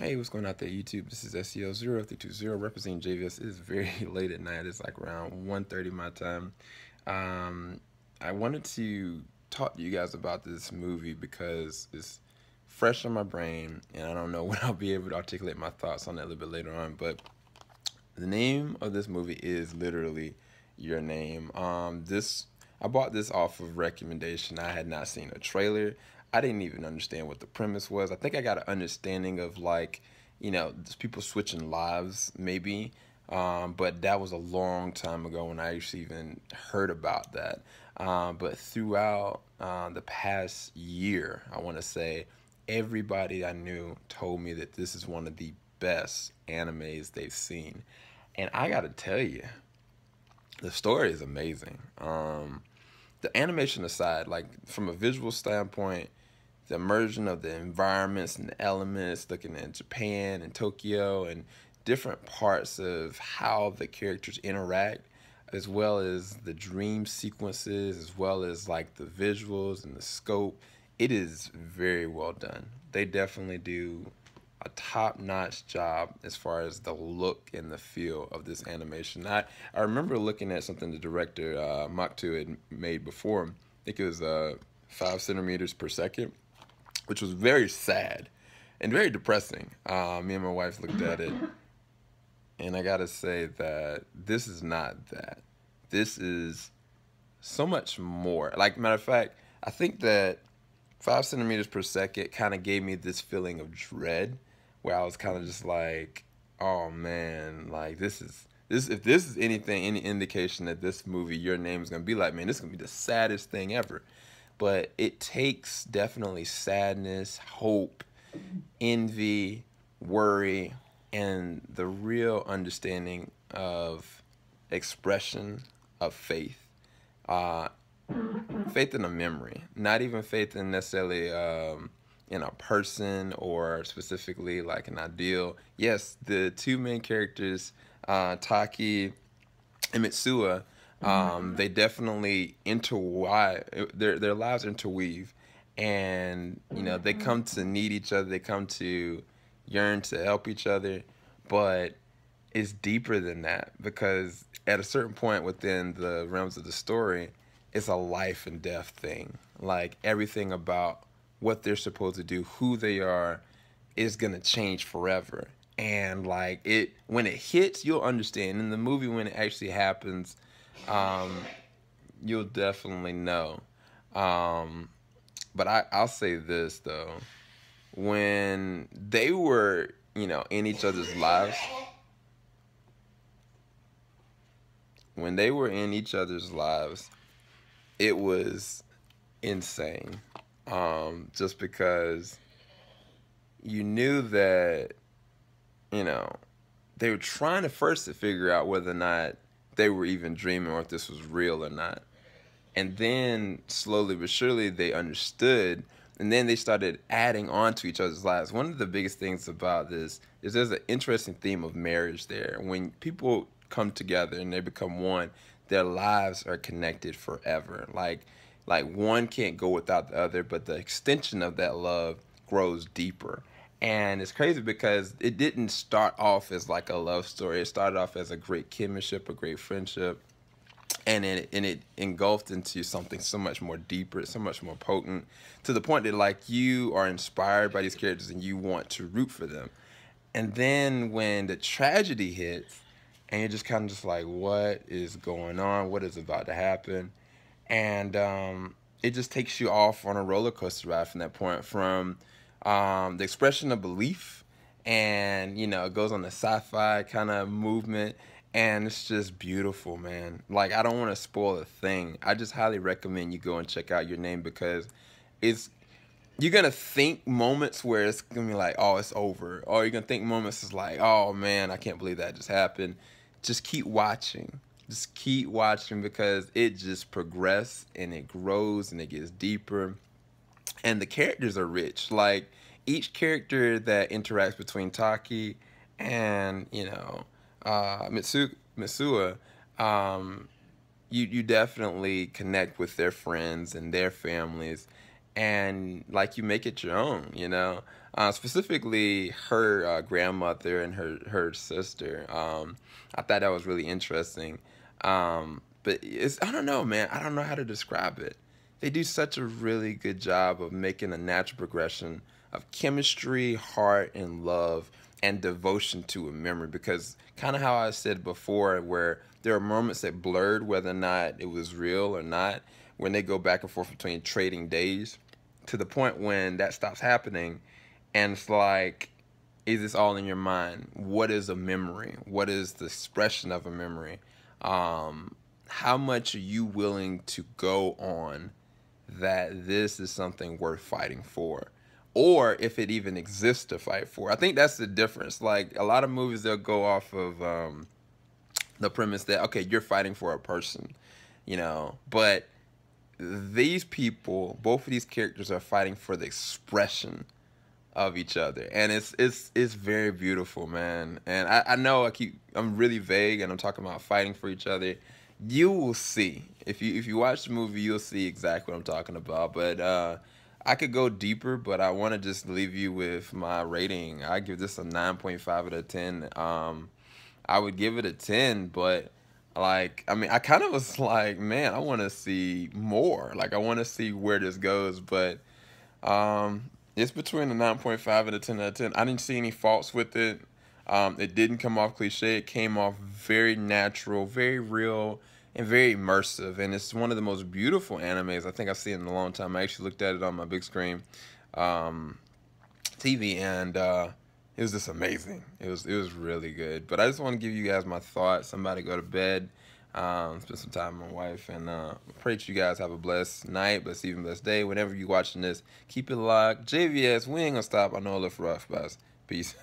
Hey, what's going out there, YouTube? This is SEO0320 representing JVS. It is very late at night. It's like around 1:30 my time. I wanted to talk to you guys about this movie because it's fresh on my brain, and I don't know when I'll be able to articulate my thoughts on that a little bit later on. But the name of this movie is literally Your Name. I bought this off of recommendation. I had not seen a trailer. I didn't even understand what the premise was. I think I got an understanding of, like, just people switching lives maybe. But that was a long time ago when I actually even heard about that. But throughout the past year, I want to say, everybody I knew told me that this is one of the best animes they've seen. And I gotta tell you, the story is amazing. The animation aside, like from a visual standpoint, the immersion of the environments and the elements, looking at Japan and Tokyo and different parts of how the characters interact, as well as the dream sequences, as well as like the visuals and the scope, it is very well done. They definitely do a top-notch job as far as the look and the feel of this animation. I remember looking at something the director Makoto had made before. I think it was 5 centimeters per second, which was very sad and very depressing. Me and my wife looked at it, and I gotta say that this is not that. This is so much more. Like, matter of fact, I think that 5 centimeters per second kind of gave me this feeling of dread, where I was kind of just like, oh man, like this. If this is anything, any indication that this movie, Your Name, is gonna be like, man, this is gonna be the saddest thing ever. But it takes definitely sadness, hope, envy, worry, and the real understanding of expression of faith. Faith in a memory, not even faith in necessarily in a person or specifically like an ideal. Yes, the two main characters, Taki and Mitsuha, they definitely intertwine. Their lives interweave, and they come to need each other. They come to yearn to help each other, but it's deeper than that, because at a certain point within the realms of the story, it's a life and death thing. Like, everything about what they're supposed to do, who they are, is gonna change forever. And like, when it hits, you'll understand. In the movie, when it actually happens, you'll definitely know. But I'll say this though: when they were, in each other's lives, when they were in each other's lives, it was insane. Just because you knew that, they were trying to first to figure out whether or not they were even dreaming or if this was real or not. And then slowly but surely they understood, and then they started adding on to each other's lives. One of the biggest things about this is there's an interesting theme of marriage there. When people come together and they become one, their lives are connected forever. Like one can't go without the other, but the extension of that love grows deeper. And it's crazy because it didn't start off as like a love story. It started off as a great kinship, a great friendship, and it engulfed into something so much more deeper, so much more potent, to the point that like you are inspired by these characters and you want to root for them. And then when the tragedy hits, and you're just kind of just like, what is going on? What is about to happen? And it just takes you off on a roller coaster ride from that point, from the expression of belief, and it goes on the sci-fi kind of movement, and it's just beautiful, man. Like, I don't want to spoil a thing. I just highly recommend you go and check out Your Name, because you're gonna think moments where it's gonna be like, oh, it's over, or you're gonna think moments is like, oh man, I can't believe that just happened. Just keep watching. Just keep watching, because it just progresses and it grows and it gets deeper. And the characters are rich. Like, each character that interacts between Taki and, Mitsuha, you definitely connect with their friends and their families. and like you make it your own, you know. Specifically, her grandmother and her sister. I thought that was really interesting. But it's I don't know, man. I don't know how to describe it. They do such a really good job of making a natural progression of chemistry, heart, and love, and devotion to a memory. Because kind of how I said before, where there are moments that blurred whether or not it was real or not, when they go back and forth between trading days, to the point when that stops happening, and it's like, is this all in your mind? What is a memory? What is the expression of a memory? How much are you willing to go on that this is something worth fighting for? Or if it even exists to fight for. I think that's the difference. Like, a lot of movies, they'll go off of the premise that, okay, you're fighting for a person, you know, but these people, both of these characters, are fighting for the expression of each other, and it's very beautiful, man. And I know I'm really vague, and I'm talking about fighting for each other. You will see, if you watch the movie, you'll see exactly what I'm talking about. But I could go deeper, but I want to just leave you with my rating. I give this a 9.5 out of 10. I would give it a 10, but like, I mean, I kind of was like, man, I want to see more. Like, I want to see where this goes, but it's between a 9.5 and a 10 out of 10. I didn't see any faults with it. It didn't come off cliche. It came off very natural, very real, and very immersive. And it's one of the most beautiful animes I think I've seen in a long time. I actually looked at it on my big screen TV, and it was just amazing. It was really good. But I just want to give you guys my thoughts. Somebody go to bed, spend some time with my wife, and pray that you guys have a blessed night, blessed evening, blessed day. Whenever you're watching this, keep it locked. JVS, we ain't gonna stop. I know it looks rough, guys. Peace.